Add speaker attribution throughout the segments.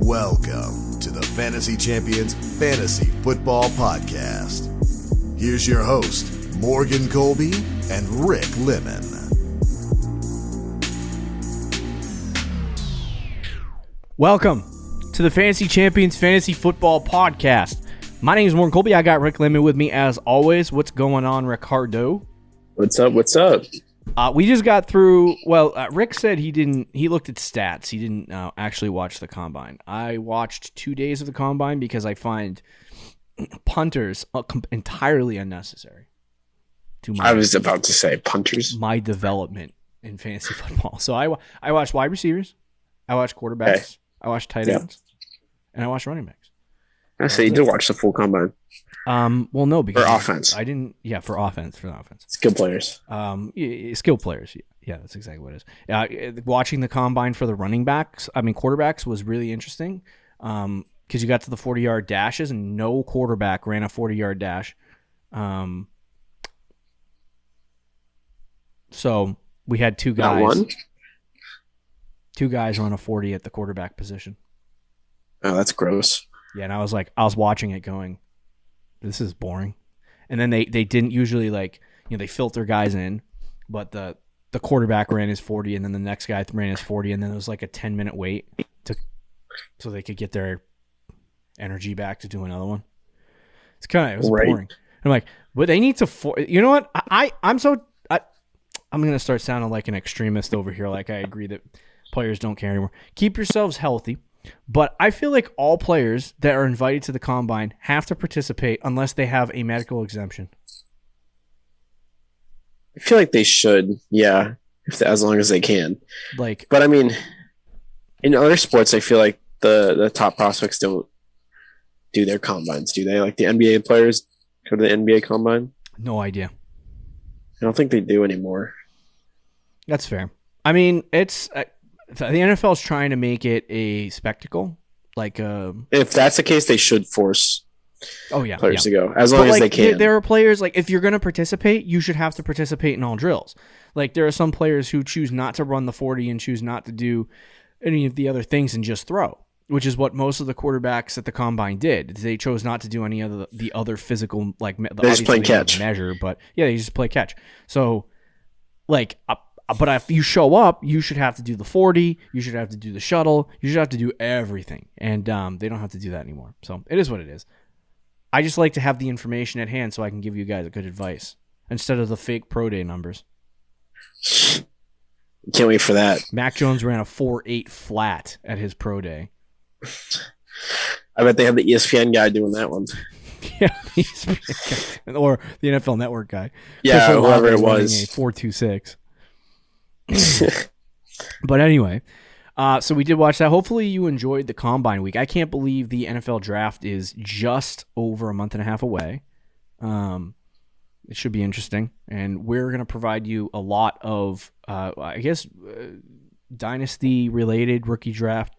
Speaker 1: Welcome to the Fantasy Champions Fantasy Football Podcast. Here's your host, Morgan Colby and Rick Lemon.
Speaker 2: Welcome to the Fantasy Champions Fantasy Football Podcast. My name is Morgan Colby. I got Rick Lemon with me as always. What's going on, Ricardo?
Speaker 3: What's up? What's up?
Speaker 2: We just got through. Rick said he looked at stats. He didn't actually watch the combine. I watched 2 days of the combine because I find punters entirely unnecessary.
Speaker 3: I was about to say punters.
Speaker 2: My development in fantasy football. So I watched wide receivers. I watched quarterbacks. Okay. I watched tight ends. And I watched running backs.
Speaker 3: I say you did watch the full combine.
Speaker 2: Well, no, because
Speaker 3: for offense.
Speaker 2: I didn't. Yeah, for offense.
Speaker 3: Skill players.
Speaker 2: Skill players. Yeah, that's exactly what it is. Watching the combine for the quarterbacks was really interesting. Because you got to the 40-yard dashes and no quarterback ran a 40-yard dash. So we had two guys.
Speaker 3: Not one?
Speaker 2: Two guys run a 40 at the quarterback position.
Speaker 3: Oh, that's gross.
Speaker 2: Yeah, and I was watching it going, this is boring. And then they didn't usually they filter guys in, but the quarterback ran his 40 and then the next guy ran his 40 and then it was like a 10-minute wait so they could get their energy back to do another one. It was boring. I'm like, but they need to you know what? I'm going to start sounding like an extremist over here. Like I agree that players don't care anymore. Keep yourselves healthy. But I feel like all players that are invited to the combine have to participate unless they have a medical exemption.
Speaker 3: I feel like they should, yeah, as long as they can. But I mean, in other sports, I feel like the top prospects don't do their combines, do they? Like the NBA players go to the NBA combine?
Speaker 2: No idea.
Speaker 3: I don't think they do anymore.
Speaker 2: That's fair. I mean, it's the NFL is trying to make it a spectacle.
Speaker 3: If that's the case, they should force players to go as long as they can.
Speaker 2: There are players, if you're going to participate, you should have to participate in all drills. There are some players who choose not to run the 40 and choose not to do any of the other things and just throw, which is what most of the quarterbacks at the combine did. They chose not to do any of the other physical, they're
Speaker 3: just playing catch
Speaker 2: measure, but yeah, they just play catch. So, but if you show up, you should have to do the 40. You should have to do the shuttle. You should have to do everything. And they don't have to do that anymore. So it is what it is. I just like to have the information at hand so I can give you guys good advice instead of the fake pro day numbers.
Speaker 3: Can't wait for that.
Speaker 2: Mac Jones ran a 4.8 flat at his pro day.
Speaker 3: I bet they have the ESPN guy doing that one.
Speaker 2: Yeah, or the NFL Network guy.
Speaker 3: Yeah, whoever it was.
Speaker 2: 4.26. But anyway, so we did watch that. Hopefully you enjoyed the combine week. I can't believe the NFL draft is just over a month and a half away. It should be interesting, and we're going to provide you a lot of dynasty related rookie draft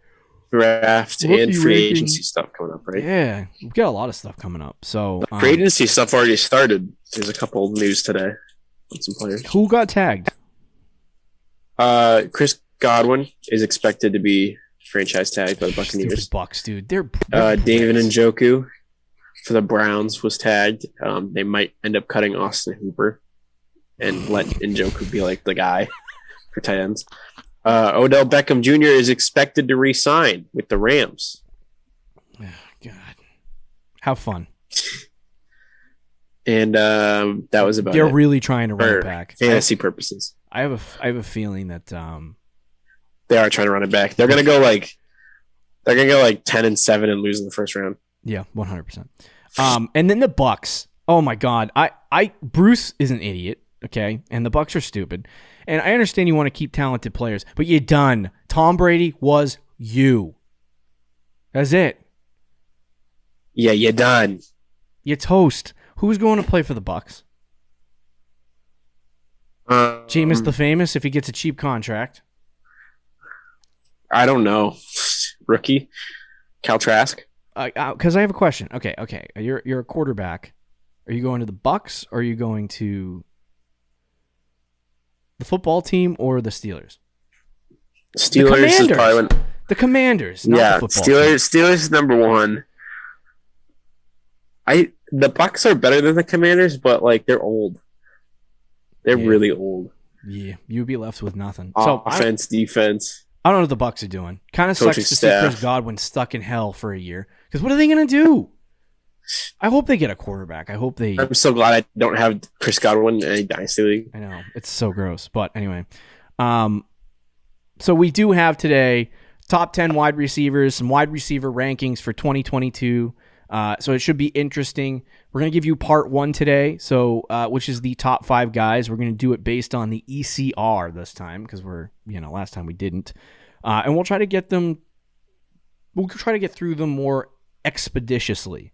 Speaker 3: and free agency stuff coming up, right?
Speaker 2: Yeah, we've got a lot of stuff coming up. So
Speaker 3: free agency stuff already started. There's a couple of news today on some players.
Speaker 2: Who got tagged?
Speaker 3: Chris Godwin is expected to be franchise tagged by the Buccaneers.
Speaker 2: Stupid Bucks, dude. They're
Speaker 3: David Njoku for the Browns was tagged. They might end up cutting Austin Hooper and let Njoku be the guy for tight ends. Odell Beckham Jr. is expected to re-sign with the Rams.
Speaker 2: Oh, God. How fun.
Speaker 3: And that was about it.
Speaker 2: They're really trying to run it back.
Speaker 3: Fantasy purposes.
Speaker 2: I have a feeling that
Speaker 3: they are trying to run it back. They're gonna go 10-7 and lose in the first round.
Speaker 2: Yeah, 100%. And then the Bucks. Oh my God, Bruce is an idiot. Okay, and the Bucks are stupid. And I understand you want to keep talented players, but you're done. Tom Brady was you. That's it.
Speaker 3: Yeah, you're done.
Speaker 2: You're toast. Who's going to play for the Bucks? Jameis the Famous, if he gets a cheap contract.
Speaker 3: I don't know. Rookie? Cal Trask?
Speaker 2: Because I have a question. Okay. You're a quarterback. Are you going to the Bucks or are you going to the football team or the Steelers?
Speaker 3: Steelers is probably when
Speaker 2: The Commanders, not the football team.
Speaker 3: Steelers number one. The Bucs are better than the Commanders, but like they're old. They're really old.
Speaker 2: Yeah, you'd be left with nothing.
Speaker 3: Offense, defense.
Speaker 2: I don't know what the Bucs are doing. Kind of sucks to see Chris Godwin stuck in hell for a year. Because what are they going to do? I hope they get a quarterback. I'm
Speaker 3: so glad I don't have Chris Godwin in a dynasty league.
Speaker 2: I know it's so gross, but anyway. So we do have today top 10 wide receivers, some wide receiver rankings for 2022. So it should be interesting. We're going to give you part 1 today, which is the top 5 guys. We're going to do it based on the ECR this time because last time we didn't. And we'll try to get through them more expeditiously,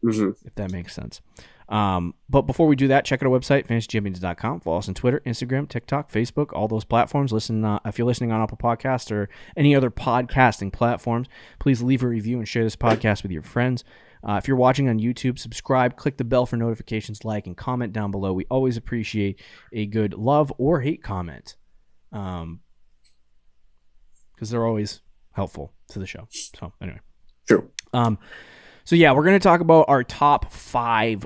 Speaker 2: if that makes sense. But before we do that, check out our website, fantasychampions.com. Follow us on Twitter, Instagram, TikTok, Facebook, all those platforms. Listen, if you're listening on Apple Podcasts or any other podcasting platforms, please leave a review and share this podcast with your friends. If you're watching on YouTube, subscribe, click the bell for notifications, like, and comment down below. We always appreciate a good love or hate comment because they're always helpful to the show. So anyway.
Speaker 3: True.
Speaker 2: So yeah, we're going to talk about our top 5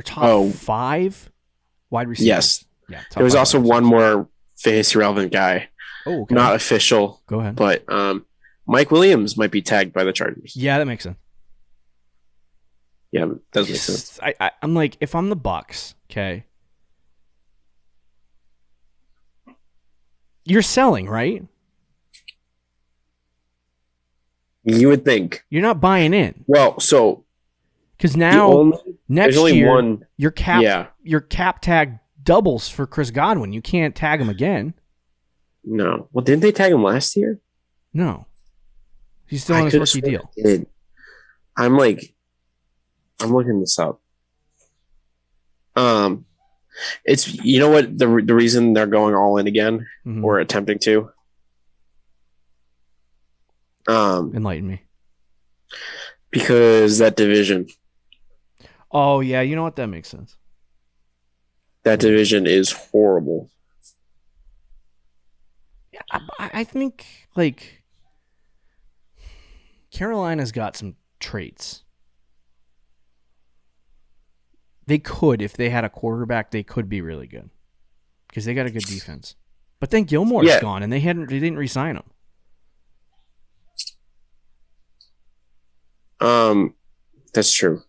Speaker 2: 5 wide receivers.
Speaker 3: Yes.
Speaker 2: Yeah.
Speaker 3: There was also one more fantasy relevant guy.
Speaker 2: Oh, okay.
Speaker 3: Not official.
Speaker 2: Go ahead.
Speaker 3: But Mike Williams might be tagged by the Chargers.
Speaker 2: Yeah, that makes sense.
Speaker 3: Yeah, it does make sense.
Speaker 2: I'm like, if I'm the Bucs, okay, you're selling, right?
Speaker 3: You would think.
Speaker 2: You're not buying in.
Speaker 3: Well, so
Speaker 2: because now next year your cap tag doubles for Chris Godwin. You can't tag him again.
Speaker 3: No. Well, didn't they tag him last year?
Speaker 2: No. He's still on his rookie deal.
Speaker 3: I'm looking this up. It's what the reason they're going all in again or attempting to.
Speaker 2: Enlighten me.
Speaker 3: Because that division.
Speaker 2: Oh yeah, you know what? That makes sense.
Speaker 3: That division is horrible.
Speaker 2: Yeah, I think like Carolina's got some traits. They could, if they had a quarterback, they could be really good because they got a good defense. But then Gilmore's gone, and they didn't re-sign him.
Speaker 3: That's true.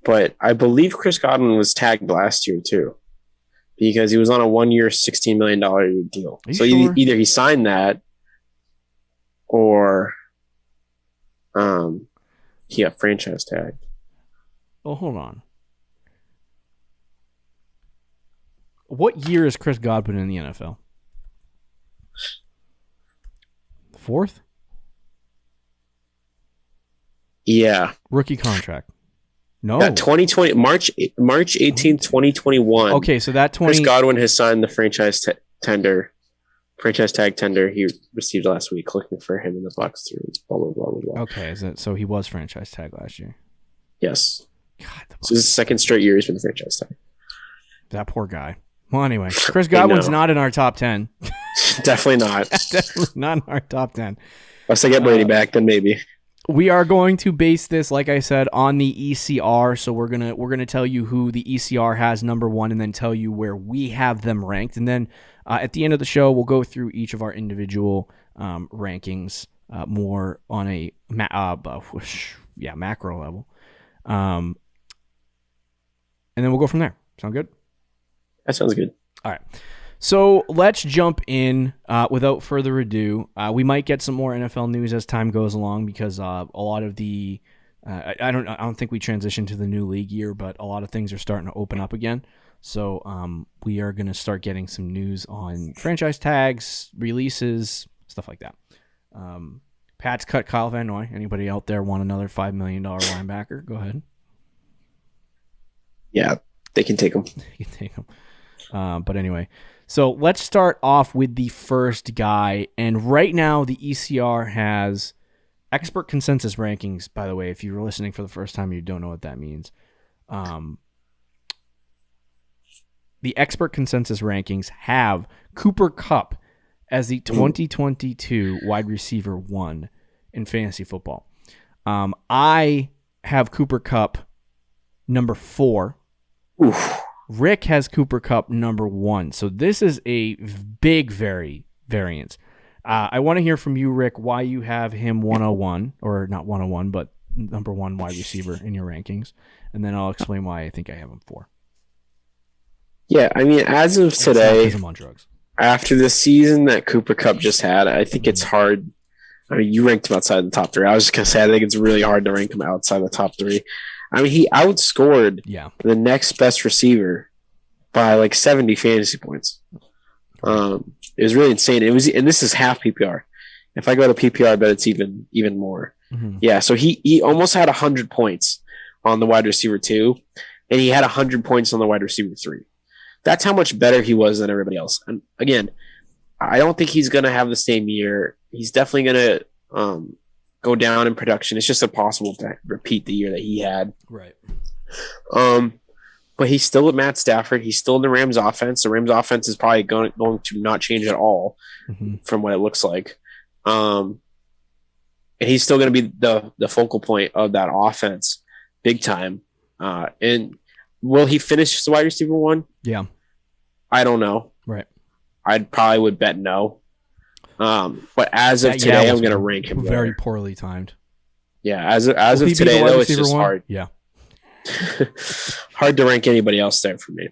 Speaker 3: But I believe Chris Godwin was tagged last year too, because he was on a 1-year, $16 million deal. So sure? Either he signed that, or he got franchise tagged.
Speaker 2: Oh, hold on. What year is Chris Godwin in the NFL? 4th?
Speaker 3: Yeah.
Speaker 2: Rookie contract. No.
Speaker 3: Yeah, 2020 March 18, 2021.
Speaker 2: Okay, so that
Speaker 3: Chris Godwin has signed the franchise tag tender he received last week, looking for him in the Bucs through blah blah blah blah blah.
Speaker 2: Okay, so he was franchise tag last year.
Speaker 3: Yes. God, so this is the second straight year he's been franchise tag.
Speaker 2: That poor guy. Well, anyway, Chris Godwin's not in our top 10.
Speaker 3: Definitely not.
Speaker 2: Definitely not in our top 10.
Speaker 3: Unless I get Brady back, then maybe.
Speaker 2: We are going to base this, like I said, on the ECR. So we're gonna tell you who the ECR has number 1, and then tell you where we have them ranked. And then at the end of the show, we'll go through each of our individual rankings more on a macro level, and then we'll go from there. Sound good?
Speaker 3: That sounds good.
Speaker 2: All right. So let's jump in without further ado. We might get some more NFL news as time goes along because a lot of the I don't think we transitioned to the new league year, but a lot of things are starting to open up again. So we are going to start getting some news on franchise tags, releases, stuff like that. Pats cut Kyle Van Noy. Anybody out there want another $5 million linebacker? Go ahead.
Speaker 3: Yeah, they can take him.
Speaker 2: They can take him. But anyway. So let's start off with the first guy. And right now, the ECR has expert consensus rankings. By the way, if you're listening for the first time, you don't know what that means. The expert consensus rankings have Cooper Kupp as the 2022 wide receiver 1 in fantasy football. I have Cooper Kupp number 4.
Speaker 3: Oof.
Speaker 2: Rick has Cooper Kupp number 1. So this is a big variance. I want to hear from you, Rick, why you have him 101, or not 101, but number 1 wide receiver in your rankings. And then I'll explain why I think I have him 4.
Speaker 3: Yeah, I mean, as of today,
Speaker 2: I'm on drugs.
Speaker 3: After the season that Cooper Kupp just had, I think it's hard. I mean, you ranked him outside the top 3. I was just going to say, I think it's really hard to rank him outside the top 3. I mean, he outscored the next best receiver by like 70 fantasy points. It was really insane. And this is half PPR. If I go to PPR, I bet it's even more. Mm-hmm. Yeah, so he almost had 100 points on the wide receiver 2, and he had 100 points on the wide receiver 3. That's how much better he was than everybody else. And again, I don't think he's going to have the same year. He's definitely going to go down in production. It's just impossible to repeat the year that he had.
Speaker 2: Right.
Speaker 3: But he's still with Matt Stafford. He's still in the Rams offense. The Rams offense is probably going to not change at all from what it looks like. And he's still going to be the focal point of that offense big time. And will he finish as wide receiver 1?
Speaker 2: Yeah.
Speaker 3: I don't know.
Speaker 2: Right.
Speaker 3: I probably would bet no. But as of today, I'm going to rank him
Speaker 2: very poorly timed.
Speaker 3: Yeah, as of today, though, it's just hard.
Speaker 2: Yeah.
Speaker 3: Hard to rank anybody else there for me.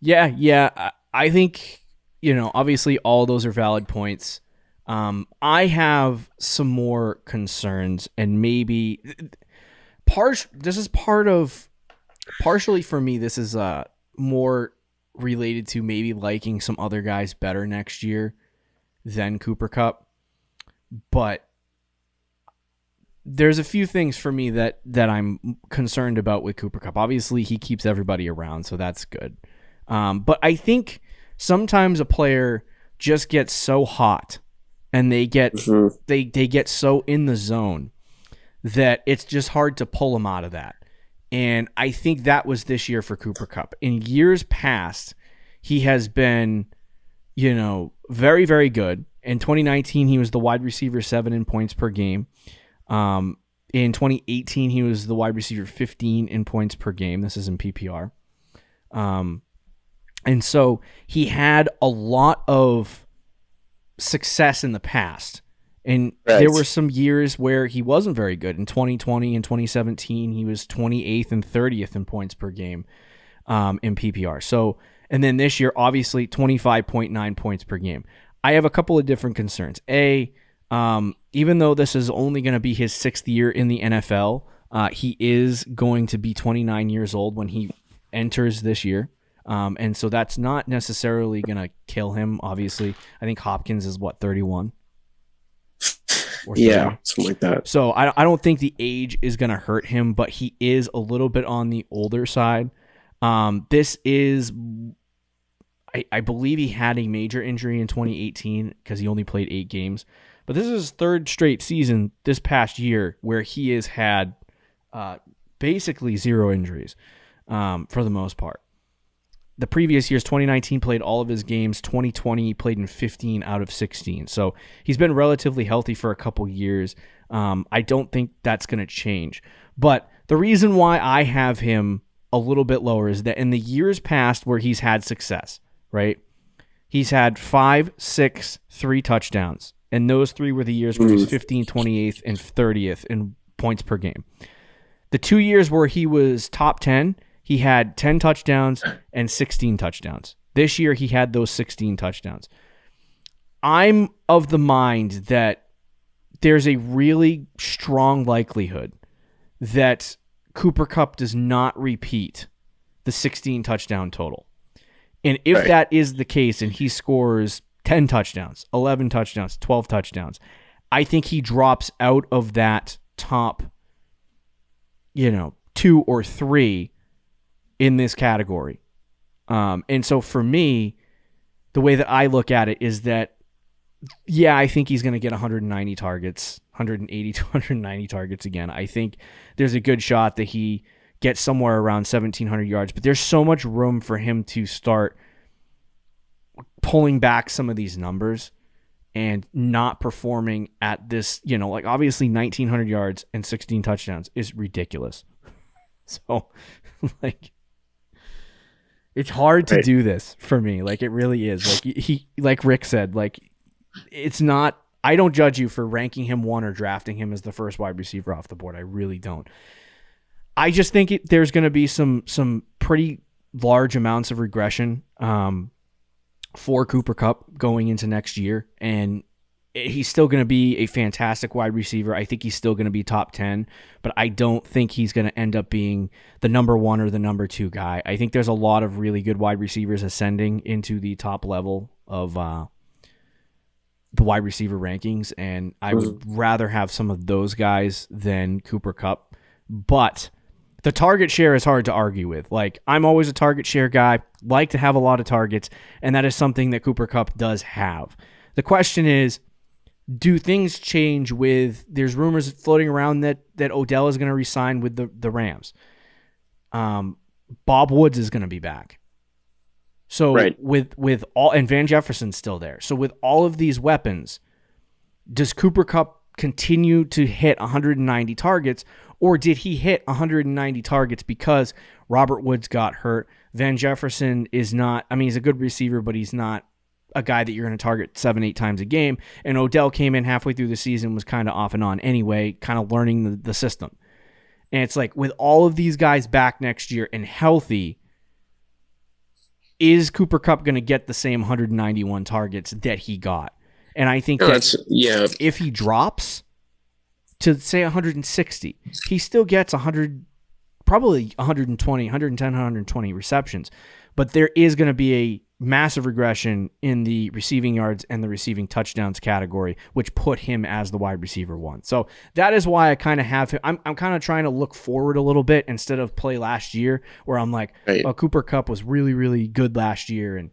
Speaker 2: Yeah. I think, obviously all those are valid points. I have some more concerns, and maybe this is partially for me, this is more related to maybe liking some other guys better next year than Cooper Kupp. But there's a few things for me that I'm concerned about with Cooper Kupp. Obviously, he keeps everybody around, so that's good. But I think sometimes a player just gets so hot and they get they get so in the zone that it's just hard to pull them out of that. And I think that was this year for Cooper Kupp. In years past, he has been, very, very good. In 2019, he was the wide receiver 7 in points per game. In 2018, he was the wide receiver 15 in points per game. This is in PPR. And so he had a lot of success in the past. And there were some years where he wasn't very good. In 2020 and 2017, he was 28th and 30th in points per game in PPR. So, and then this year, obviously, 25.9 points per game. I have a couple of different concerns. Even though this is only going to be his 6th year in the NFL, he is going to be 29 years old when he enters this year. And so that's not necessarily going to kill him, obviously. I think Hopkins is, 31?
Speaker 3: Yeah, something like that.
Speaker 2: So I don't think the age is going to hurt him, but he is a little bit on the older side. This is, I believe he had a major injury in 2018 because he only played 8 games. But this is his 3rd straight season this past year where he has had basically 0 injuries for the most part. The previous years, 2019 played all of his games. 2020 he played in 15 out of 16. So he's been relatively healthy for a couple years. I don't think that's going to change. But the reason why I have him a little bit lower is that in the years past where he's had success, right? He's had 5, 6, 3 touchdowns. And those 3 were the years where he was 15th, 28th, and 30th in points per game. The 2 years where he was top 10, he had 10 touchdowns and 16 touchdowns. This year, he had those 16 touchdowns. I'm of the mind that there's a really strong likelihood that Cooper Kupp does not repeat the 16 touchdown total. And if that is the case and he scores 10 touchdowns, 11 touchdowns, 12 touchdowns, I think he drops out of that top, 2 or 3 in this category. And so for me, the way that I look at it is that, I think he's going to get 190 targets, 180 to 190 targets again. I think there's a good shot that he gets somewhere around 1,700 yards, but there's so much room for him to start pulling back some of these numbers and not performing at this, like obviously 1,900 yards and 16 touchdowns is ridiculous. So, like, it's hard to do this for me. Like, it really is. Like, like Rick said, like, it's not, I don't judge you for ranking him 1 or drafting him as the first wide receiver off the board. I really don't. I just think there's going to be some pretty large amounts of regression for Cooper Kupp going into next year, and he's still going to be a fantastic wide receiver. I think he's still going to be top 10, but I don't think he's going to end up being the number 1 or the number 2 guy. I think there's a lot of really good wide receivers ascending into the top level of the wide receiver rankings, and I would rather have some of those guys than Cooper Kupp. But the target share is hard to argue with. Like, I'm always a target share guy, like to have a lot of targets, and that is something that Cooper Kupp does have. The question is, do things change with, there's rumors floating around that Odell is going to re-sign with the Rams. Bob Woods is going to be back. So with all, and Van Jefferson's still there. So with all of these weapons, does Cooper Kupp continue to hit 190 targets, or did he hit 190 targets because Robert Woods got hurt? Van Jefferson is not, I mean, he's a good receiver, but he's not a guy that you're going to target 7-8 times a game. And Odell came in halfway through the season, was kind of off and on anyway, kind of learning the system. And it's like, with all of these guys back next year and healthy, is Cooper Kupp going to get the same 191 targets that he got? And I think if he drops to, say, 160, he still gets 100, probably 120, 110, 120 receptions. But there is going to be a massive regression in the receiving yards and the receiving touchdowns category, which put him as the wide receiver 1. So that is why I kind of have him. I'm kind of trying to look forward a little bit instead of play last year, where I'm like, well, Cooper Kupp was really, really good last year. And,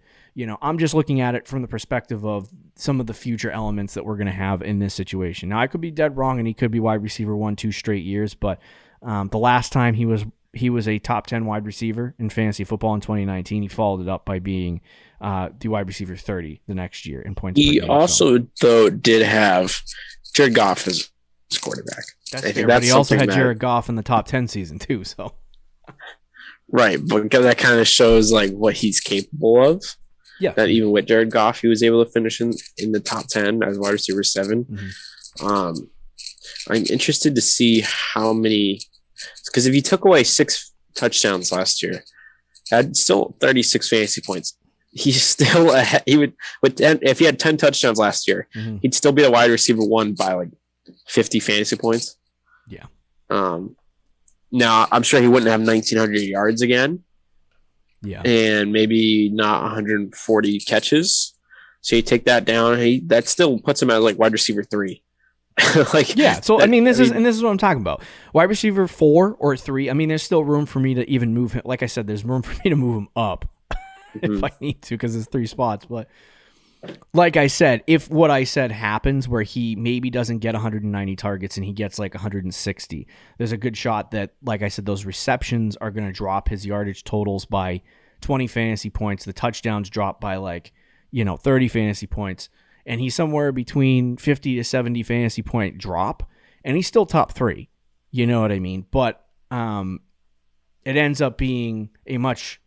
Speaker 2: I'm just looking at it from the perspective of some of the future elements that we're going to have in this situation. Now, I could be dead wrong, and he could be wide receiver 1 2 straight years, but the last time he was a top 10 wide receiver in fantasy football in 2019. He followed it up by being the wide receiver 30 the next year in points per game. He
Speaker 3: also, though, did have Jared Goff as his quarterback.
Speaker 2: That's fair, but he also had Jared Goff in the top 10 season too. So,
Speaker 3: right, but that kind of shows like what he's capable of. Yeah, that even with Jared Goff, he was able to finish in the top 10 as wide receiver 7. Mm-hmm. I'm interested to see how many. Because if you took away 6 touchdowns last year, had still 36 fantasy points. He's still ahead. He would if he had 10 touchdowns last year, he'd still be a wide receiver 1 by like 50 fantasy points.
Speaker 2: Yeah.
Speaker 3: Now I'm sure he wouldn't have 1,900 yards again.
Speaker 2: Yeah.
Speaker 3: And maybe not 140 catches. So you take that down, that still puts him at like wide receiver 3. Like, yeah,
Speaker 2: so this is what I'm talking about. Wide receiver 4 or 3. I mean, there's still room for me to even move him. Like I said, there's room for me to move him up if I need to, because there's 3 spots. But like I said, if what I said happens, where he maybe doesn't get 190 targets and he gets like 160, there's a good shot that, like I said, those receptions are going to drop his yardage totals by 20 fantasy points. The touchdowns drop by 30 fantasy points. And he's somewhere between 50 to 70 fantasy point drop, and he's still top 3. You know what I mean? But it ends up being a much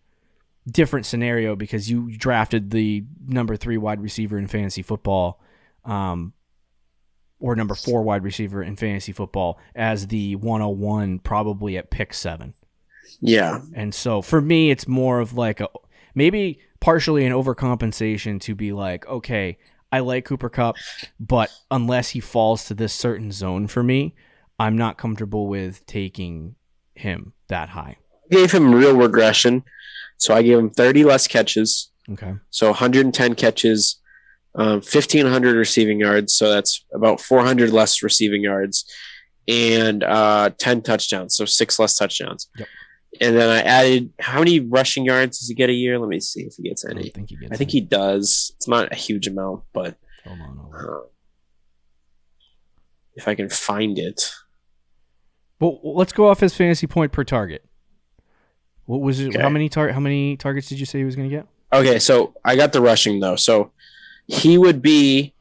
Speaker 2: different scenario because you drafted the number 3 wide receiver in fantasy football, or number 4 wide receiver in fantasy football as the 101, probably at pick 7.
Speaker 3: Yeah.
Speaker 2: And so for me, it's more of like maybe partially an overcompensation to be like, okay, I like Cooper Kupp, but unless he falls to this certain zone for me, I'm not comfortable with taking him that high.
Speaker 3: I gave him real regression. So I gave him 30 less catches.
Speaker 2: Okay.
Speaker 3: So 110 catches, 1,500 receiving yards. So that's about 400 less receiving yards, and 10 touchdowns. So 6 less touchdowns.
Speaker 2: Yep. And
Speaker 3: then I added, how many rushing yards does he get a year? Let me see if he gets any.
Speaker 2: I think
Speaker 3: he does. It's not a huge amount, but
Speaker 2: hold on.
Speaker 3: If I can find it.
Speaker 2: Well, let's go off his fantasy point per target. What was it?
Speaker 3: Okay.
Speaker 2: How many targets did you say he was going to get?
Speaker 3: Okay, so I got the rushing though. So he would be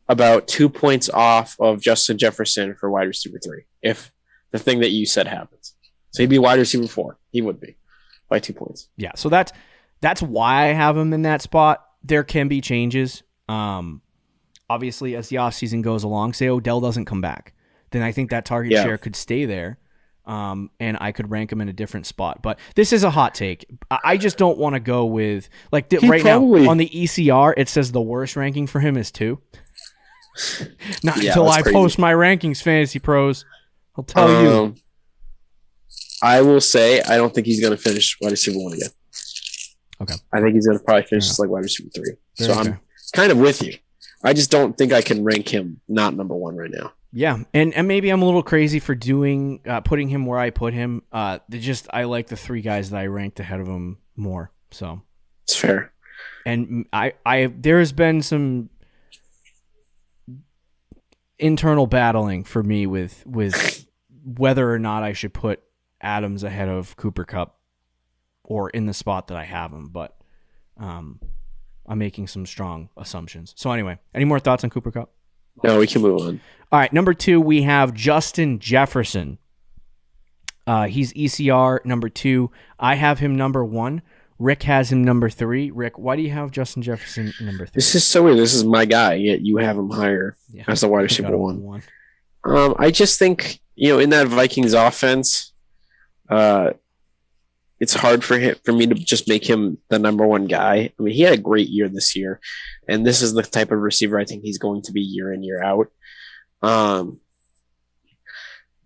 Speaker 3: about 2 points off of Justin Jefferson for wide receiver 3 if the thing that you said happens. So he'd be wide receiver 4. He would be by 2 points.
Speaker 2: Yeah, so that's why I have him in that spot. There can be changes. Obviously, as the offseason goes along, say Odell doesn't come back, then I think that target share could stay there, and I could rank him in a different spot. But this is a hot take. I just don't want to go with now on the ECR. It says the worst ranking for him is 2. Not until I post my rankings, Fantasy Pros. I'll tell you.
Speaker 3: I will say I don't think he's going to finish wide receiver 1 again.
Speaker 2: Okay.
Speaker 3: I think he's going to probably finish just like wide receiver 3. So I'm kind of with you. I just don't think I can rank him not number 1 right now.
Speaker 2: Yeah, and maybe I'm a little crazy for putting him where I put him. I like the 3 guys that I ranked ahead of him more. So
Speaker 3: it's fair.
Speaker 2: And there has been some internal battling for me with whether or not I should put Adams ahead of Cooper Kupp or in the spot that I have him, but I'm making some strong assumptions. So anyway, any more thoughts on Cooper Kupp?
Speaker 3: No, we can move on.
Speaker 2: All right, number 2, we have Justin Jefferson. He's ECR number 2. I have him number 1. Rick has him number 3. Rick, why do you have Justin Jefferson number 3?
Speaker 3: This is so weird. This is my guy, yet you have him higher as the wide receiver 1. I just think, in that Vikings offense, it's hard for me to just make him the number 1 guy. I mean, he had a great year this year, and this is the type of receiver I think he's going to be year in, year out.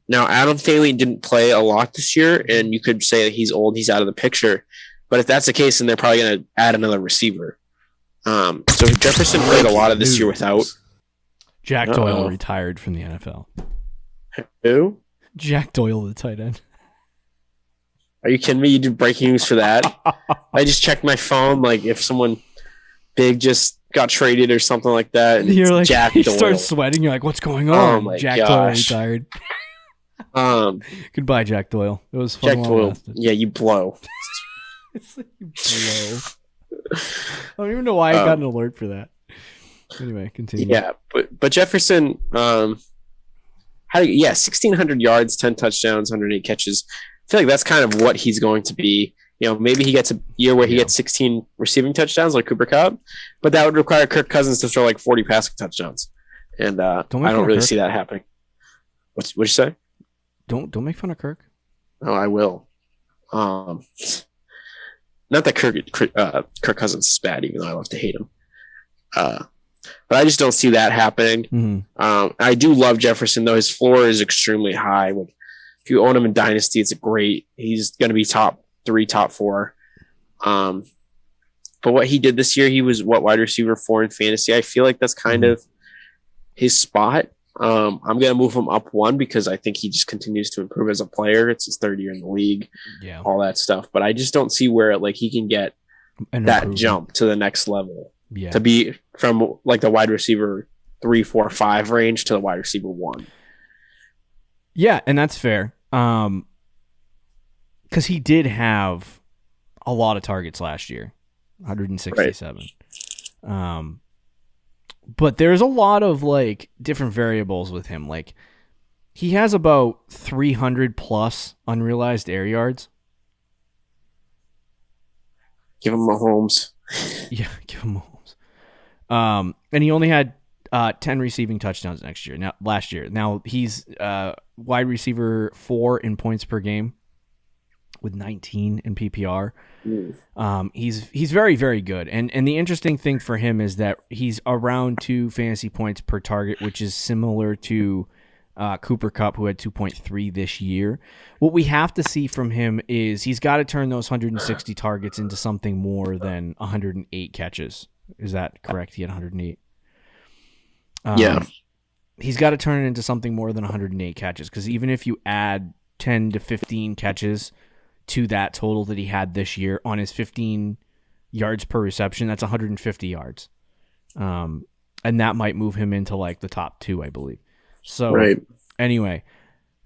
Speaker 3: Now, Adam Thielen didn't play a lot this year, and you could say that he's old, he's out of the picture. But if that's the case, then they're probably going to add another receiver. So Jefferson played a lot of this year without.
Speaker 2: Jack Doyle retired from the NFL.
Speaker 3: Who?
Speaker 2: Jack Doyle, the tight end.
Speaker 3: Are you kidding me? You did breaking news for that? I just checked my phone, like if someone big just got traded or something like that. And
Speaker 2: you're like,
Speaker 3: Jack
Speaker 2: you
Speaker 3: Doyle.
Speaker 2: start sweating. You're like, what's going on?
Speaker 3: Oh my
Speaker 2: Jack
Speaker 3: gosh.
Speaker 2: Doyle retired. Goodbye, Jack Doyle. It was fun.
Speaker 3: Jack Doyle. Yeah, you blow.
Speaker 2: It's like you blow. I don't even know why I got an alert for that. Anyway, continue.
Speaker 3: Yeah, but Jefferson had 1,600 yards, 10 touchdowns, 108 catches. I feel like that's kind of what he's going to be. Maybe he gets a year where he gets 16 receiving touchdowns like Cooper Kupp, but that would require Kirk Cousins to throw like 40 passing touchdowns, and I don't really see that happening. What'd you say?
Speaker 2: Don't make fun of Kirk.
Speaker 3: Oh, I will. Not that Kirk Cousins is bad, even though I love to hate him. But I just don't see that happening.
Speaker 2: Mm-hmm.
Speaker 3: I do love Jefferson, though. His floor is extremely high. Like, if you own him in Dynasty, it's great. He's going to be top 3, top 4. But what he did this year, he was wide receiver 4 in fantasy. I feel like that's kind of his spot. I'm going to move him up 1 because I think he just continues to improve as a player. It's his 3rd year in the league, all that stuff. But I just don't see where he can get that jump to the next level to be from like the wide receiver 3, 4, 5 range to the wide receiver 1.
Speaker 2: Yeah, and that's fair. Because he did have a lot of targets last year, 167. Right. But there's a lot of different variables with him. Like, he has about 300 plus unrealized air yards.
Speaker 3: Give him Mahomes.
Speaker 2: Yeah, give him Mahomes. And he only had 10 receiving touchdowns last year. Now he's wide receiver 4 in points per game with 19 in PPR. He's very, very good. And the interesting thing for him is that he's around 2 fantasy points per target, which is similar to Cooper Kupp, who had 2.3 this year. What we have to see from him is he's got to turn those 160 targets into something more than 108 catches. Is that correct? He had 108.
Speaker 3: Yeah.
Speaker 2: He's got to turn it into something more than 108 catches, because even if you add 10 to 15 catches to that total that he had this year on his 15 yards per reception, that's 150 yards. And that might move him into the top 2, I believe. So Anyway,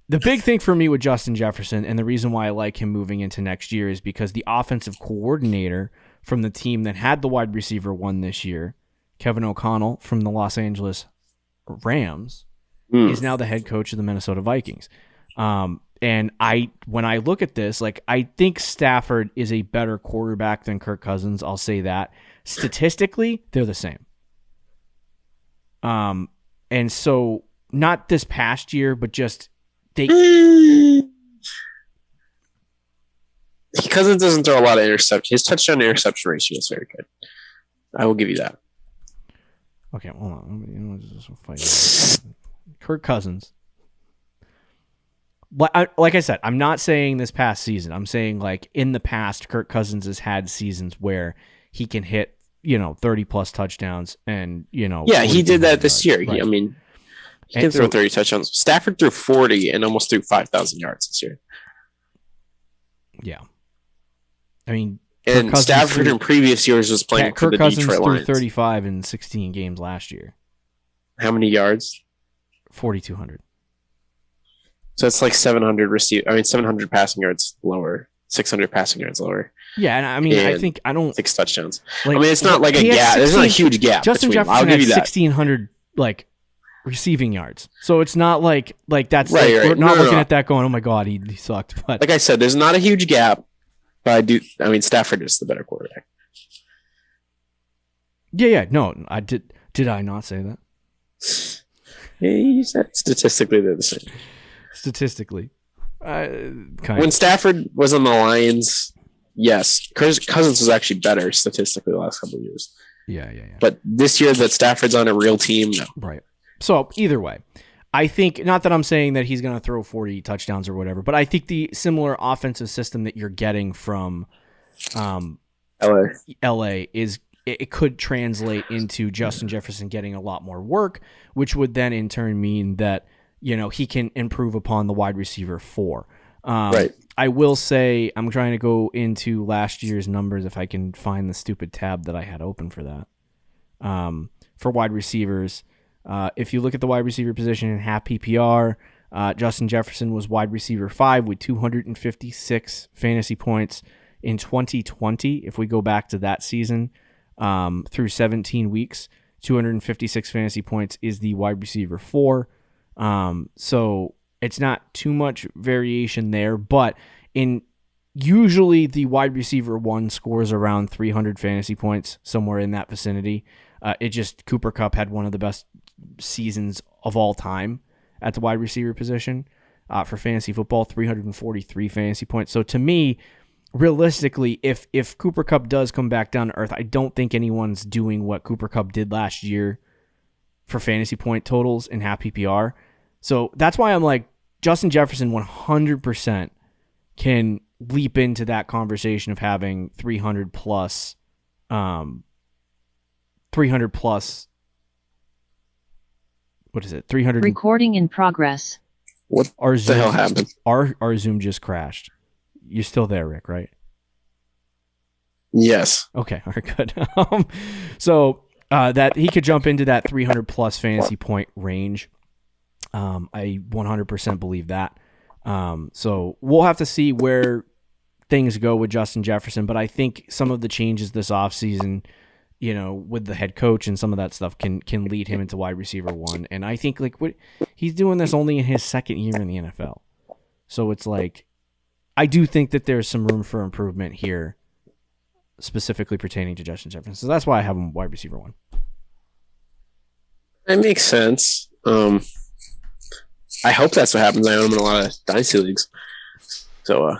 Speaker 2: the big thing for me with Justin Jefferson, and the reason why I like him moving into next year, is because the offensive coordinator from the team that had the wide receiver one this year, Kevin O'Connell from the Los Angeles Rams, is now the head coach of the Minnesota Vikings. And when I look at this, like, I think Stafford is a better quarterback than Kirk Cousins. I'll say that. Statistically, they're the same. And so not this past year, but just
Speaker 3: Cousins doesn't throw a lot of interceptions. His touchdown to interception ratio is very good. I will give you that.
Speaker 2: Okay, hold on. Kirk Cousins. Like I said, I'm not saying this past season. I'm saying, like, in the past, Kirk Cousins has had seasons where he can hit, 30 plus touchdowns and,
Speaker 3: Yeah, he did that this year.
Speaker 2: Right.
Speaker 3: He can throw 30 touchdowns. Stafford threw 40 and almost threw 5,000 yards this year.
Speaker 2: Yeah. I mean,
Speaker 3: and Stafford in previous years was playing for the Detroit Lions.
Speaker 2: Threw 35 in 16 games last year.
Speaker 3: How many yards?
Speaker 2: 4,200.
Speaker 3: So it's like 700 passing yards lower, 600 passing yards lower.
Speaker 2: Yeah, and I mean, I don't
Speaker 3: 6 touchdowns. Like, I mean, it's not like a gap. There's not a huge gap.
Speaker 2: Justin Jefferson
Speaker 3: I'll give you
Speaker 2: had
Speaker 3: that.
Speaker 2: 1,600 receiving yards. So it's not like that's
Speaker 3: right.
Speaker 2: We're not looking at that going, oh my god, he sucked. But
Speaker 3: like I said, there's not a huge gap. But Stafford is the better quarterback.
Speaker 2: Yeah. No, I did. Did I not say that?
Speaker 3: Yeah, you said statistically they're the same.
Speaker 2: Statistically,
Speaker 3: when Stafford was on the Lions, yes, Cousins was actually better statistically the last couple of years.
Speaker 2: Yeah.
Speaker 3: But this year that Stafford's on a real team, no.
Speaker 2: Right. So either way, I think, not that I'm saying that he's going to throw 40 touchdowns or whatever, but I think the similar offensive system that you're getting from LA is it could translate into Justin Jefferson getting a lot more work, which would then in turn mean that he can improve upon the wide receiver 4.
Speaker 3: Right.
Speaker 2: I will say I'm trying to go into last year's numbers if I can find the stupid tab that I had open for that. For wide receivers. If you look at the wide receiver position in half PPR, Justin Jefferson was wide receiver 5 with 256 fantasy points in 2020. If we go back to that season, through 17 weeks, 256 fantasy points is the wide receiver 4. So it's not too much variation there, but usually the wide receiver 1 scores around 300 fantasy points, somewhere in that vicinity. Cooper Kupp had one of the best seasons of all time at the wide receiver position for fantasy football, 343 fantasy points. So to me, realistically, if Cooper Kupp does come back down to earth, I don't think anyone's doing what Cooper Kupp did last year for fantasy point totals in half PPR. So that's why I'm like, Justin Jefferson 100% can leap into that conversation of having 300 plus. What is it? 300.
Speaker 4: Recording in progress.
Speaker 3: What the hell happened?
Speaker 2: Our Zoom just crashed. You're still there, Rick, right?
Speaker 3: Yes.
Speaker 2: Okay. All right. Good. So that he could jump into that 300 plus fantasy point range. I 100% believe that. So we'll have to see where things go with Justin Jefferson, but I think some of the changes this offseason, with the head coach and some of that stuff can lead him into wide receiver 1. And I think he's doing this only in his second year in the NFL. So it's like, I do think that there's some room for improvement here, specifically pertaining to Justin Jefferson. So that's why I have him wide receiver 1.
Speaker 3: That makes sense. I hope that's what happens. I own him in a lot of dynasty leagues. So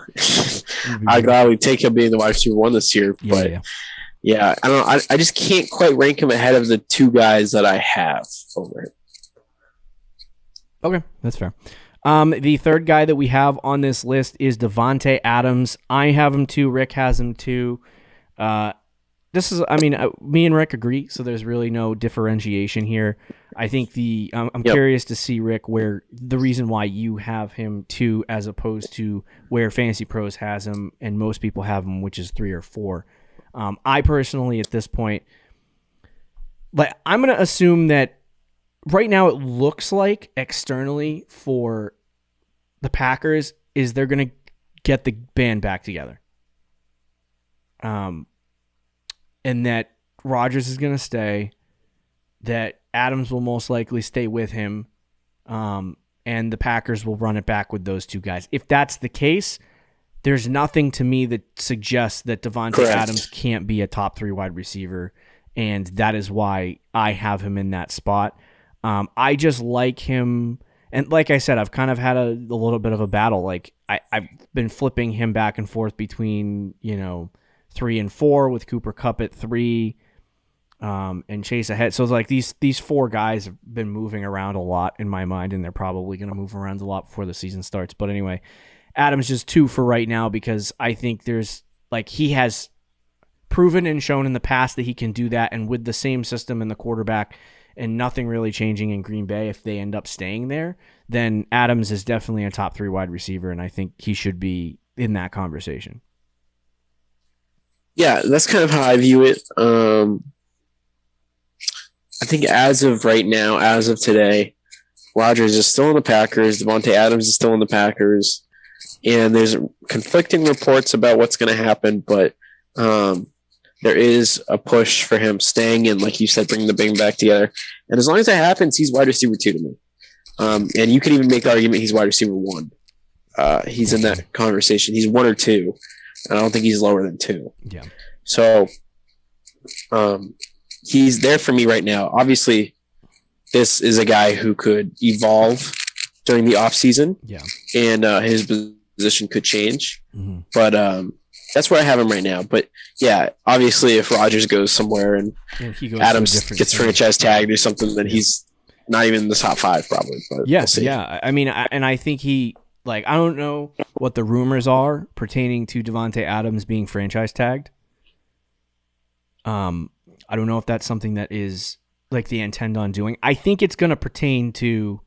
Speaker 3: I'd gladly take him being the wide receiver 1 this year. But yeah, I don't know. I just can't quite rank him ahead of the 2 guys that I have over him.
Speaker 2: Okay, that's fair. The third guy that we have on this list is Devonta Adams. I have him too. Rick has him too. Me and Rick agree, so there's really no differentiation here. I think I'm curious to see, Rick, where the reason why you have him 2 as opposed to where Fantasy Pros has him and most people have him, which is 3 or 4. I personally, at this point, I'm going to assume that right now it looks like externally for the Packers is they're going to get the band back together. and that Rodgers is going to stay, that Adams will most likely stay with him, and the Packers will run it back with those two guys. If that's the case, there's nothing to me that suggests that Devonta Adams can't be a top 3 wide receiver, and that is why I have him in that spot. I just like him, and like I said, I've kind of had a little bit of a battle. Like I've been flipping him back and forth between 3 and 4 with Cooper Kupp at 3, and Chase ahead. So it's like these 4 guys have been moving around a lot in my mind, and they're probably going to move around a lot before the season starts. But anyway, Adams just 2 for right now, because I think he has proven and shown in the past that he can do that, and with the same system and the quarterback and nothing really changing in Green Bay, if they end up staying there, then Adams is definitely a top 3 wide receiver, and I think he should be in that conversation.
Speaker 3: Yeah, that's kind of how I view it. I think as of right now, as of today, Rodgers is still in the Packers. Devonta Adams is still in the Packers. And there's conflicting reports about what's going to happen, but there is a push for him staying and, like you said, bringing the bang back together. And as long as that happens, he's wide receiver 2 to me. And you could even make the argument he's wide receiver 1. He's in that conversation. He's 1 or 2. And I don't think he's lower than 2.
Speaker 2: Yeah.
Speaker 3: So he's there for me right now. Obviously, this is a guy who could evolve during the offseason. Yeah. And his position could change. Mm-hmm. But that's where I have him right now. But yeah, obviously, if Rodgers goes somewhere and Adams gets franchise tagged or something, then he's not even in the top 5 probably. But
Speaker 2: yes, we'll yeah. I mean, I think I don't know what the rumors are pertaining to Devonta Adams being franchise tagged. I don't know if that's something that is like they intend on doing. I think it's going to pertain to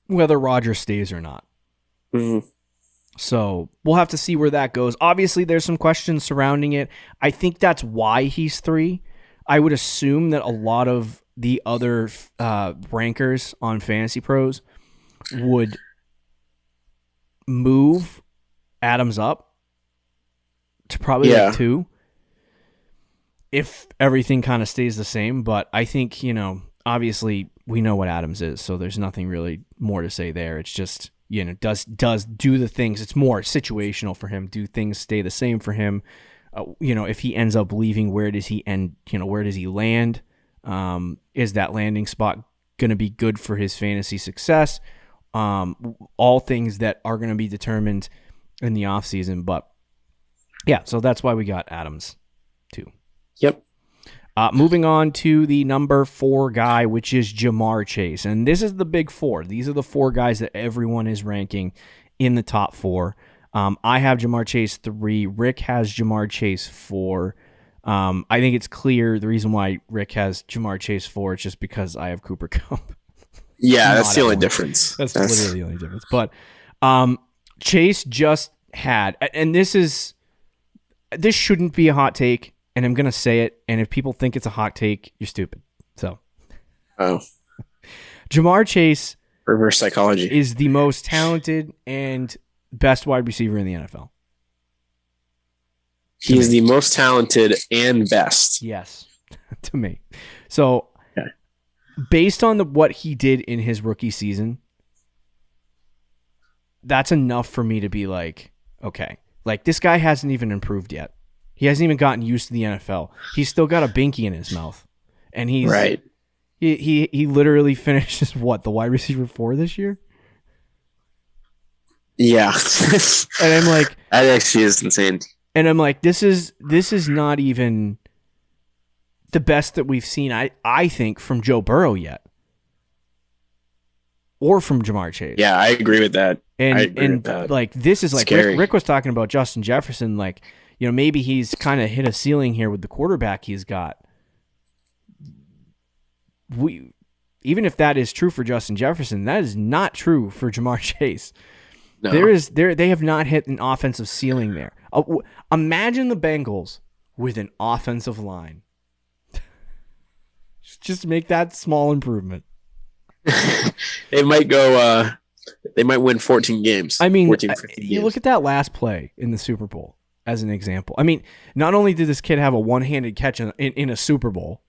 Speaker 2: whether Rodgers stays or not. Mm-hmm. So we'll have to see where that goes. Obviously, there's some questions surrounding it. I think that's why he's 3. I would assume that a lot of the other rankers on Fantasy Pros would move Adams up to probably like 2 if everything kind of stays the same. But I think, obviously we know what Adams is, so there's nothing really more to say there. It's just, does do the things. It's more situational for him. Do things stay the same for him? If he ends up leaving, where does he end? Where does he land? Is that landing spot going to be good for his fantasy success? All things that are going to be determined in the offseason. But yeah, so that's why we got Adams too.
Speaker 3: Yep.
Speaker 2: Moving on to the number 4 guy, which is Jamar Chase. And this is the big 4. These are the 4 guys that everyone is ranking in the top 4. I have Jamar Chase 3. Rick has Jamar Chase 4. I think it's clear the reason why Rick has Jamar Chase 4 is just because I have Cooper Kupp.
Speaker 3: Yeah, that's the only difference.
Speaker 2: That's literally the only difference. But Chase just had, and this shouldn't be a hot take, and I'm going to say it, and if people think it's a hot take, you're stupid. So, Jamar Chase
Speaker 3: reverse psychology
Speaker 2: is the most talented and best wide receiver in the NFL.
Speaker 3: He is the most talented and best.
Speaker 2: Yes, to me. So, based on what he did in his rookie season, that's enough for me to be like, okay, like this guy hasn't even improved yet. He hasn't even gotten used to the NFL. He's still got a binky in his mouth, and he's right. He literally finishes the wide receiver 4 this year.
Speaker 3: Yeah,
Speaker 2: and I'm like,
Speaker 3: that actually is insane.
Speaker 2: And I'm like, this is not even the best that we've seen, I think, from Joe Burrow yet. Or from Jamar Chase.
Speaker 3: Yeah, I agree with that.
Speaker 2: And like this is like Rick was talking about Justin Jefferson, like, maybe he's kind of hit a ceiling here with the quarterback he's got. Even if that is true for Justin Jefferson, that is not true for Jamar Chase. No. They have not hit an offensive ceiling there. Imagine the Bengals with an offensive line. Just make that small improvement.
Speaker 3: They might go. They might win 14 games.
Speaker 2: I mean,
Speaker 3: 14, 15
Speaker 2: you
Speaker 3: games.
Speaker 2: Look at that last play in the Super Bowl. as an example. I mean, not only did this kid have a one-handed catch in a Super Bowl,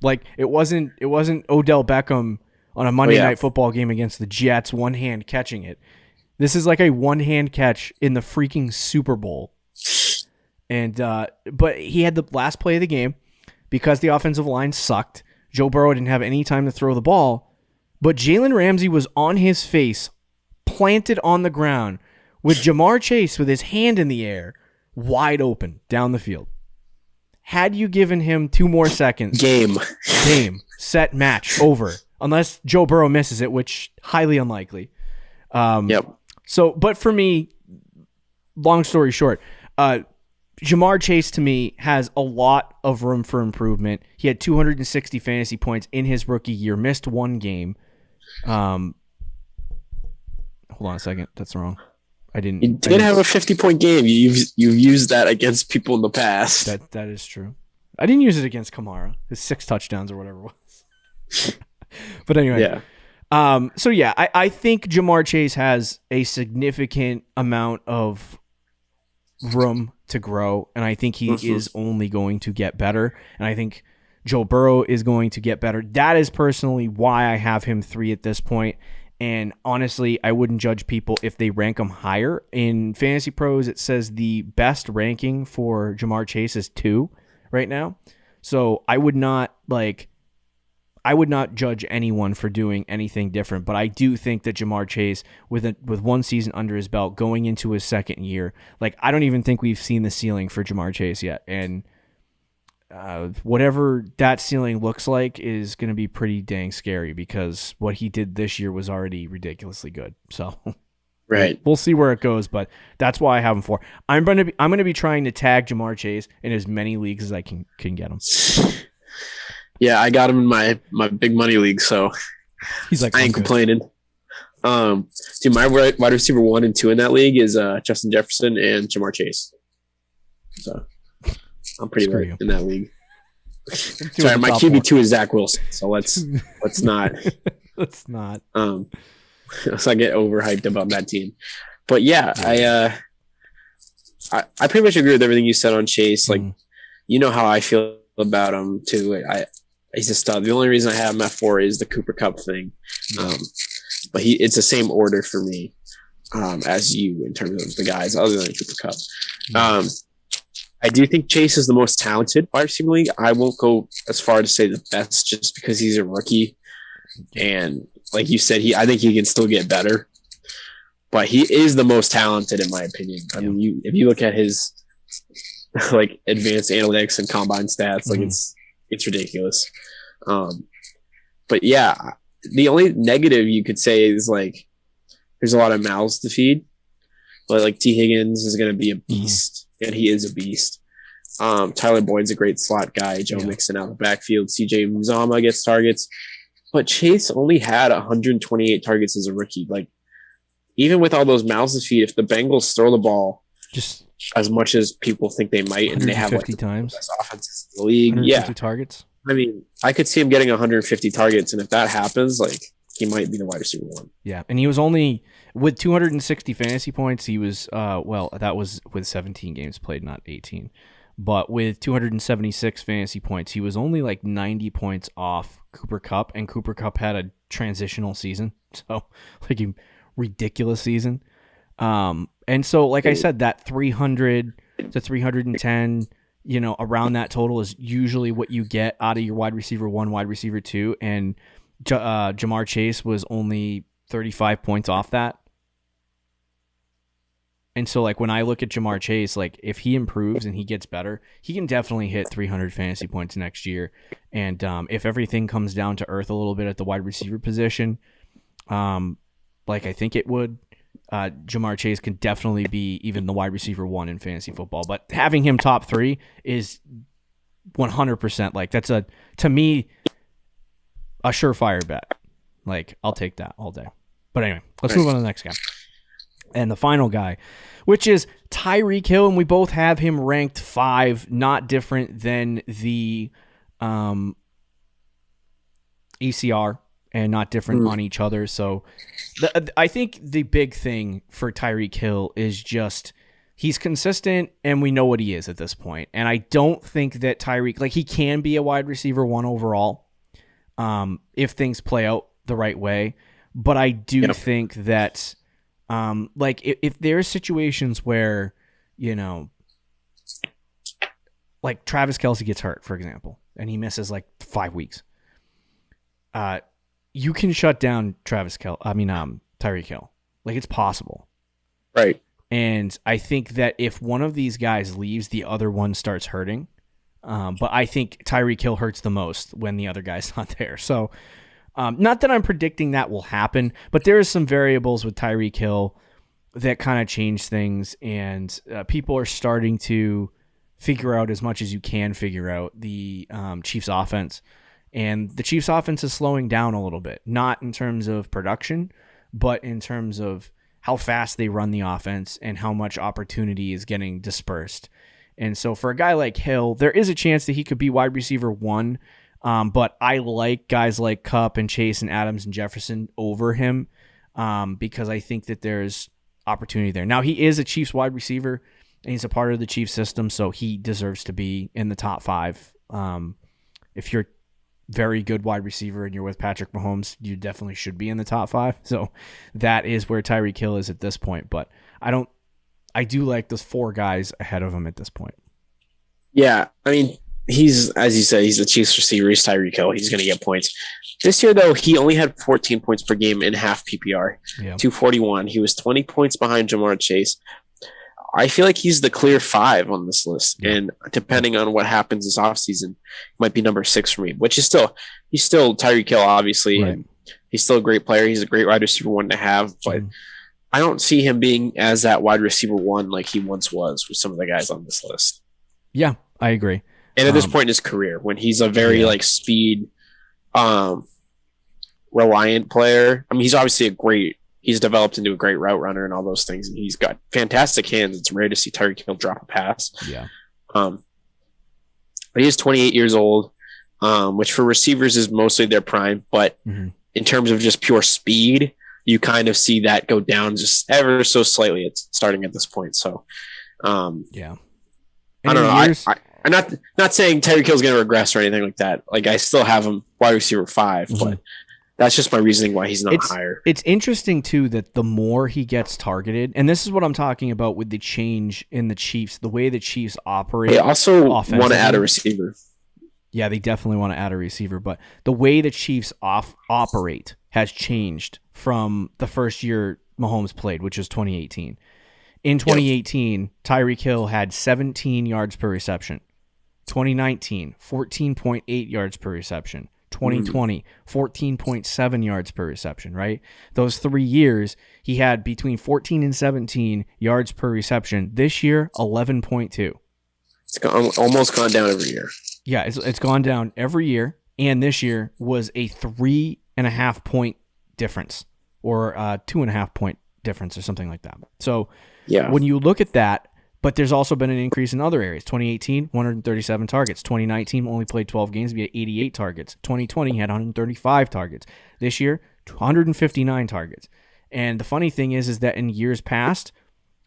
Speaker 2: like it wasn't Odell Beckham on a Monday Night Football game against the Jets, one hand catching it. This is like a one-hand catch in the freaking Super Bowl. And but he had the last play of the game because the offensive line sucked. Joe Burrow didn't have any time to throw the ball, but Jalen Ramsey was on his face, planted on the ground, with Jamar Chase with his hand in the air, wide open down the field. Had you given him 2 more seconds, game, set, match, over. Unless Joe Burrow misses it, which highly unlikely. So, but for me, long story short, Jamar Chase to me has a lot of room for improvement. He had 260 fantasy points in his rookie year, missed 1 game. Hold on a second, that's wrong. He
Speaker 3: did have a 50-point game. You've used that against people in the past.
Speaker 2: That is true. I didn't use it against Kamara. His 6 touchdowns or whatever it was. But anyway.
Speaker 3: Yeah.
Speaker 2: I think Jamar Chase has a significant amount of room to grow, and I think he is only going to get better. And I think Joe Burrow is going to get better. That is personally why I have him 3 at this point. And honestly, I wouldn't judge people if they rank him higher. In Fantasy Pros, it says the best ranking for Jamar Chase is 2 right now. So I would not judge anyone for doing anything different, but I do think that Jamar Chase, with 1 season under his belt, going into his second year, I don't even think we've seen the ceiling for Jamar Chase yet. And whatever that ceiling looks like is going to be pretty dang scary because what he did this year was already ridiculously good. So
Speaker 3: right,
Speaker 2: we'll see where it goes, but that's why I have him 4. I'm going to be trying to tag Jamar Chase in as many leagues as I can get him.
Speaker 3: Yeah, I got him in my big money league, so
Speaker 2: he's like,
Speaker 3: I ain't complaining. Dude, my wide receiver 1 and 2 in that league is Justin Jefferson and Jamar Chase. So I'm pretty right in that league. Sorry, my QB2 is Zach Wilson, so let's not
Speaker 2: let's not.
Speaker 3: Let's not get overhyped about that team. But yeah, I pretty much agree with everything you said on Chase. You know how I feel about him too. He's a stud. The only reason I have him at 4 is the Cooper Kupp thing. But it's the same order for me as you in terms of the guys other than Cooper Kupp. I do think Chase is the most talented wide receiver league. I won't go as far to say the best just because he's a rookie. And like you said, I think he can still get better. But he is the most talented in my opinion. I mean, if you look at his advanced analytics and combine stats, it's ridiculous. But yeah, the only negative you could say is there's a lot of mouths to feed. But T. Higgins is going to be a beast, and he is a beast. Tyler Boyd's a great slot guy. Joe Mixon out of the backfield. C.J. Uzomah gets targets. But Chase only had 128 targets as a rookie. Even with all those mouths to feed, if the Bengals throw the ball just as much as people think they might, and they have
Speaker 2: 50 times
Speaker 3: the best offenses in the league,
Speaker 2: targets.
Speaker 3: I mean, I could see him getting 150 targets, and if that happens, he might be the wide receiver 1.
Speaker 2: Yeah, and he was only with 260 fantasy points. He was that was with 17 games played, not 18. But with 276 fantasy points, he was only 90 points off Cooper Kupp, and Cooper Kupp had a transitional season, so a ridiculous season. And so, I said, that 300 to 310, around that total is usually what you get out of your wide receiver 1, wide receiver 2, and Jamar Chase was only 35 points off that. And so, when I look at Jamar Chase, if he improves and he gets better, he can definitely hit 300 fantasy points next year. And if everything comes down to earth a little bit at the wide receiver position, I think it would, Jamar Chase can definitely be even the wide receiver 1 in fantasy football. But having him top 3 is 100%. That's to me, a surefire bet. I'll take that all day. But anyway, let's move on to the next guy. And the final guy, which is Tyree Kill, and we both have him ranked 5, not different than the ECR and not different on each other. So I think the big thing for Tyreek Hill is just he's consistent, and we know what he is at this point. And I don't think that Tyreek, like, he can be a wide receiver 1 overall if things play out the right way. But I do think that, like, if there's situations where, you know, like Travis Kelce gets hurt, for example, and he misses like 5 weeks, you can shut down Tyreek Hill. Like, it's possible.
Speaker 3: Right.
Speaker 2: And I think that if one of these guys leaves, the other one starts hurting. But I think Tyreek Hill hurts the most when the other guy's not there. So not that I'm predicting that will happen, but there is some variables with Tyreek Hill that kind of change things. And people are starting to figure out as much as you can figure out the Chiefs offense. And the Chiefs offense is slowing down a little bit, not in terms of production, but in terms of how fast they run the offense and how much opportunity is getting dispersed. And so for a guy like Hill, there is a chance that he could be wide receiver 1, but I like guys like Kupp and Chase and Adams and Jefferson over him because I think that there's opportunity there. Now, he is a Chiefs wide receiver, and he's a part of the Chiefs system, so he deserves to be in the top 5. If you're very good wide receiver and you're with Patrick Mahomes, you definitely should be in the top 5. So that is where Tyreek Hill is at this point. But I do like those 4 guys ahead of him at this point.
Speaker 3: Yeah. I mean, he's, as you said, he's the Chiefs receiver. He's Tyreek Hill. He's going to get points. This year, though, he only had 14 points per game in half PPR, 241. He was 20 points behind Jamar Chase. I feel like he's the clear 5 on this list. And depending on what happens this offseason, might be number 6 for me, which is he's still Tyreek Hill, obviously.
Speaker 2: Right.
Speaker 3: And he's still a great player. He's a great wide receiver 1 to have, but I don't see him being as that wide receiver 1 like he once was with some of the guys on this list.
Speaker 2: Yeah, I agree.
Speaker 3: And at this point in his career, when he's a very like speed reliant player, I mean, he's obviously he's developed into a great route runner and all those things, and he's got fantastic hands. It's rare to see Tyreek Hill drop a pass.
Speaker 2: Yeah.
Speaker 3: But he is 28 years old, which for receivers is mostly their prime. But in terms of just pure speed, you kind of see that go down just ever so slightly. It's starting at this point. So,
Speaker 2: yeah.
Speaker 3: I don't know. I'm not saying Tyreek Hill is going to regress or anything like that. Like, I still have him wide receiver 5, but that's just my reasoning why he's not higher.
Speaker 2: It's interesting, too, that the more he gets targeted, and this is what I'm talking about with the change in the Chiefs, the way the Chiefs operate.
Speaker 3: They also want to add a receiver.
Speaker 2: Yeah, they definitely want to add a receiver, but the way the Chiefs operate has changed from the first year Mahomes played, which was 2018. In 2018, Tyreek Hill had 17 yards per reception. 2019, 14.8 yards per reception. 2020, 14.7 yards per reception, right? Those 3 years, he had between 14 and 17 yards per reception. This year, 11.2.
Speaker 3: It's almost gone down every year.
Speaker 2: Yeah, it's gone down every year, and this year was a 3.5 point difference, or 2.5 point difference, or something like that. So when you look at that, but there's also been an increase in other areas. 2018, 137 targets. 2019 only played 12 games, we had 88 targets. 2020 had 135 targets. This year, 159 targets. And the funny thing is that in years past,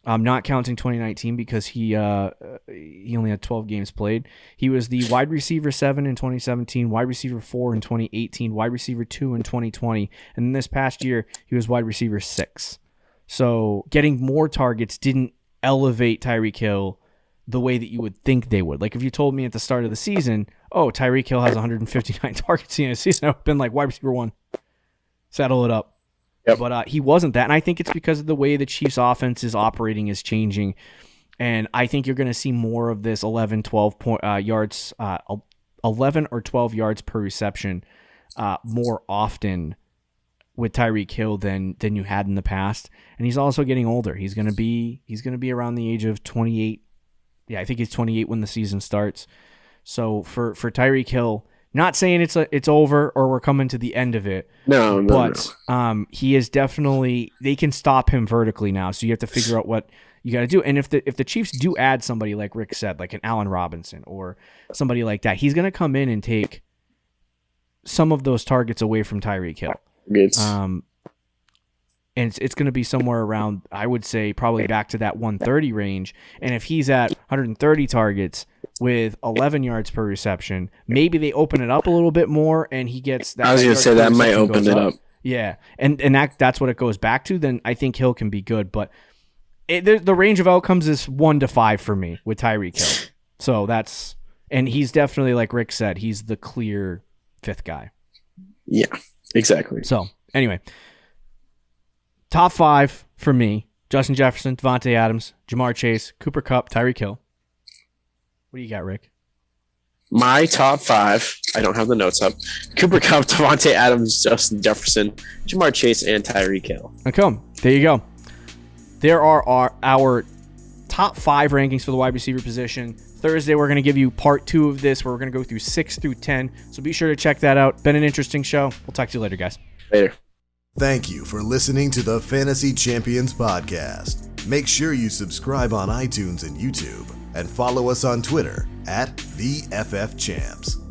Speaker 2: I'm not counting 2019 because he only had 12 games played. He was the wide receiver 7 in 2017, wide receiver 4 in 2018, wide receiver 2 in 2020, and then this past year he was wide receiver 6. So getting more targets didn't elevate Tyreek Hill the way that you would think they would. Like, if you told me at the start of the season, oh, Tyreek Hill has 159 targets in a season, I would have been like, wide receiver 1, saddle it up.
Speaker 3: Yep.
Speaker 2: But he wasn't that, and I think it's because of the way the Chiefs' offense is operating is changing, and I think you're going to see more of this 11 or 12 yards per reception more often with Tyreek Hill than you had in the past. And he's also getting older. He's going to be around the age of 28. Yeah, I think he's 28 when the season starts. So for Tyreek Hill, not saying it's over or we're coming to the end of it.
Speaker 3: No.
Speaker 2: He is definitely, they can stop him vertically now. So you have to figure out what you got to do. And if the Chiefs do add somebody like Rick said, like an Allen Robinson or somebody like that, he's going to come in and take some of those targets away from Tyreek Hill. and it's going to be somewhere around, I would say, probably back to that 130 range. And if he's at 130 targets with 11 yards per reception, maybe they open it up a little bit more, and he gets that.
Speaker 3: I was going to say that might open it up.
Speaker 2: Yeah, and that's what it goes back to. Then I think Hill can be good, but the range of outcomes is 1 to 5 for me with Tyreek Hill. So and he's definitely, like Rick said, he's the clear 5th guy.
Speaker 3: Yeah, exactly.
Speaker 2: So anyway, top 5 for me: Justin Jefferson, Devonta Adams, Jamar Chase, Cooper Kupp, Tyreek Hill. What do you got, Rick?
Speaker 3: My top 5, I don't have the notes up: Cooper Kupp, Devonta Adams, Justin Jefferson, Jamar Chase, and Tyree Kill.
Speaker 2: Okay, there you go. There are our top 5 rankings for the wide receiver position. Thursday, we're going to give you part 2 of this, where we're going to go through 6 through 10. So be sure to check that out. Been an interesting show. We'll talk to you later, guys.
Speaker 3: Later.
Speaker 1: Thank you for listening to the Fantasy Champions Podcast. Make sure you subscribe on iTunes and YouTube, and follow us on Twitter @TheFFChamps.